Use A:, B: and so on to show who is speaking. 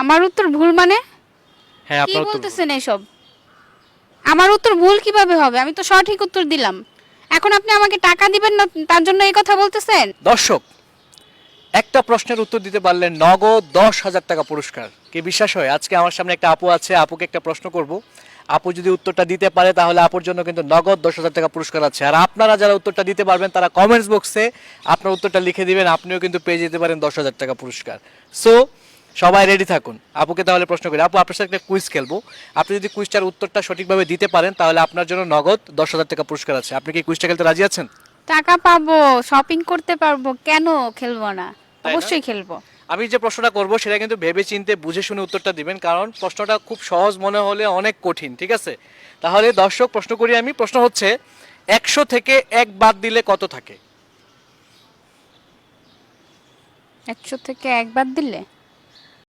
A: আমার উত্তর ভুল মানে?
B: হ্যাঁ
A: কি
B: আপনার উত্তর ভুল।
A: বলতেছেন এসব? আমার উত্তর ভুল কিভাবে হবে? আমি তো সঠিক উত্তর দিলাম। এখন আপনি আমাকে টাকা দিবেন না তার জন্য এই কথা বলতেছেন?
B: দর্শক একটা প্রশ্নের উত্তর দিতে পারলেন নগদ 10,000 টাকা পুরস্কার। কি বিশ্বাস হয়? আজকে আমার সামনে একটা আপু আছে, আপুকে একটা প্রশ্ন করব, আপু যদি উত্তরটা দিতে পারে তাহলে আপুর জন্য কিন্তু নগদ 10,000 টাকা পুরস্কার আছে। আর আপনারা যারা উত্তরটা দিতে পারবেন তারা কমেন্টস বক্সে আপনার উত্তরটা লিখে দিবেন, আপনিও কিন্তু পেয়ে যেতে পারেন 10,000 টাকা পুরস্কার। সো সবাই রেডি থাকুন। আপুকে তাহলে প্রশ্ন করি, আপু আপনার সাথে একটা কুইজ খেলবো, আপনি যদি কুইজটার উত্তরটা সঠিকভাবে দিতে পারেন তাহলে আপনার জন্য নগদ 10,000 টাকা পুরস্কার আছে। আপনি কি কুইজটা খেলতে রাজি আছেন?
A: টাকা পাবো, শপিং করতে পারবো, কেন খেলবো না?
B: তাই না?
A: অবশ্যই খেলবো।
B: আমি যে প্রশ্নটা করব সেটা কিন্তু ভেবে চিন্তে বুঝে শুনে উত্তরটা দিবেন, কারণ প্রশ্নটা খুব সহজ মনে হলে অনেক কঠিন, ঠিক আছে? তাহলে দর্শক প্রশ্ন করি আমি, প্রশ্ন হচ্ছে 100 থেকে 1 বাদ দিলে কত থাকে?
A: 100 থেকে 1 বাদ দিলে